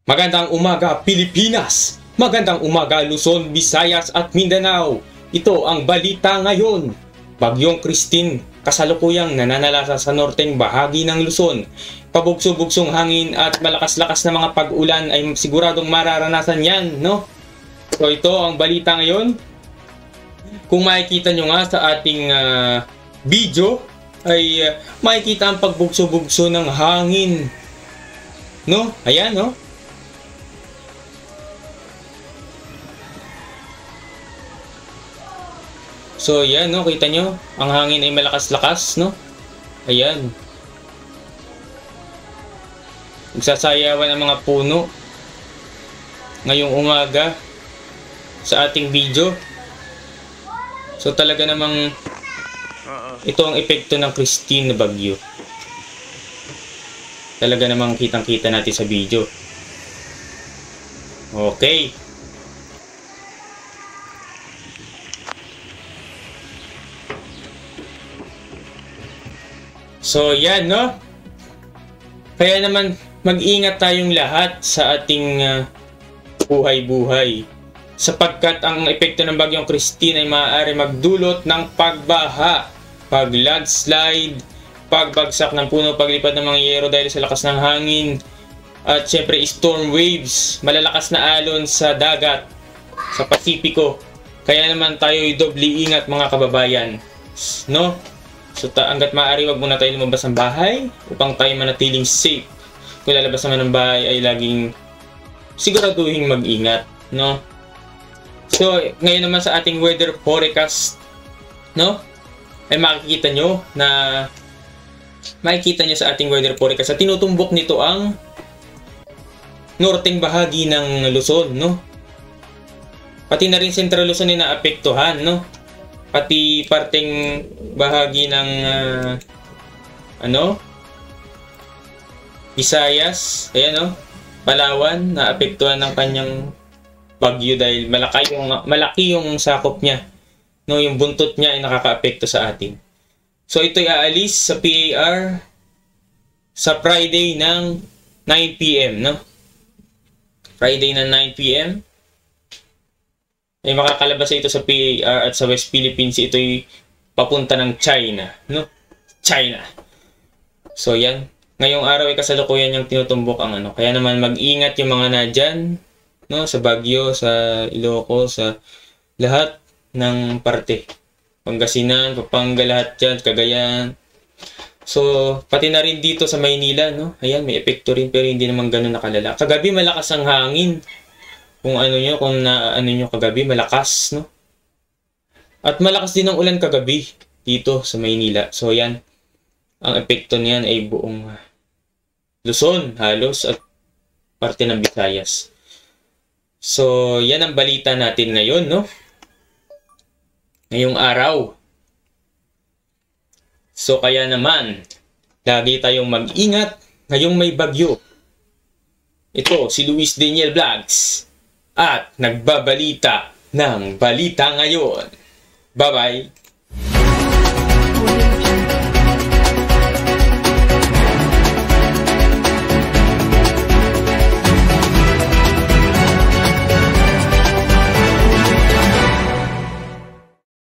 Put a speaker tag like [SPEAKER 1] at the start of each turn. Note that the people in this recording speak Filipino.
[SPEAKER 1] Magandang umaga Pilipinas! Magandang umaga Luzon, Visayas at Mindanao! Ito ang balita ngayon. Bagyong Christine kasalukuyang nananalasa sa norteng bahagi ng Luzon. Pabugso-bugsong hangin at malakas-lakas na mga pag-ulan ay siguradong mararanasan yan, no? So ito ang balita ngayon. Kung makikita nyo nga sa ating video ay makikita ang pagbugso-bugso ng hangin. No? Ayan, no? So, yan, no? Kita nyo? Ang hangin ay malakas-lakas, no? Ayan. Nagsasayawan ang mga puno ngayong umaga sa ating video. So, talaga namang ito ang epekto ng Christine na bagyo. Talaga namang kitang-kita natin sa video. Okay. So, yan, no? Kaya naman, mag-ingat tayong lahat sa ating buhay-buhay. Sapagkat ang epekto ng bagyong Christine ay maaari magdulot ng pagbaha, pag-landslide, pagbagsak ng puno, paglipad ng mga yero dahil sa lakas ng hangin, at syempre storm waves, malalakas na alon sa dagat, sa Pasipiko. Kaya naman tayo'y doble ingat mga kababayan, no? So hanggat maaari, wag muna tayo lumabas ng bahay upang tayo manatiling safe. Kung lalabas naman ng bahay ay laging siguraduhin mag-ingat, no? So ngayon naman sa ating weather forecast, no? Ay makikita nyo sa ating weather forecast sa tinutumbok nito ang norteng bahagi ng Luzon, no? Pati na rin Central Luzon ay naapektuhan, no? Pati parteng bahagi ng Visayas, ayan, no? Palawan, naapektuhan ng kanyang bagyo dahil malaki yung sakop niya, no? Yung buntot niya ay nakakaapekto sa atin. So ito'y aalis sa PAR sa Friday ng 9 PM, no? Friday ng 9 PM. Ay makakalabas ito sa PAR at sa West Philippines. Ito'y papunta ng China, no? China. So yan. Ngayong araw ay kasalukuyan yung tinutumbok ang ano. Kaya naman mag-ingat yung mga nadyan, no? Sa Baguio, sa Ilocos, sa lahat ng parte. Pangasinan, Pampanga, lahat dyan, Cagayan. So, pati na rin dito sa Maynila, no? Ayan, may epekto rin pero hindi naman ganun nakalala. Kagabi malakas ang hangin. Kung naano nyo kagabi, malakas, no? At malakas din ang ulan kagabi dito sa Maynila. So, yan. Ang epekto niyan ay buong Luzon, halos, at parte ng Visayas. So, yan ang balita natin ngayon, no? Ngayong araw. So, kaya naman, lagi tayong mag-ingat ngayong may bagyo. Ito, si Luis Daniel Vlogs. At nagbabalita ng balita ngayon. Bye-bye!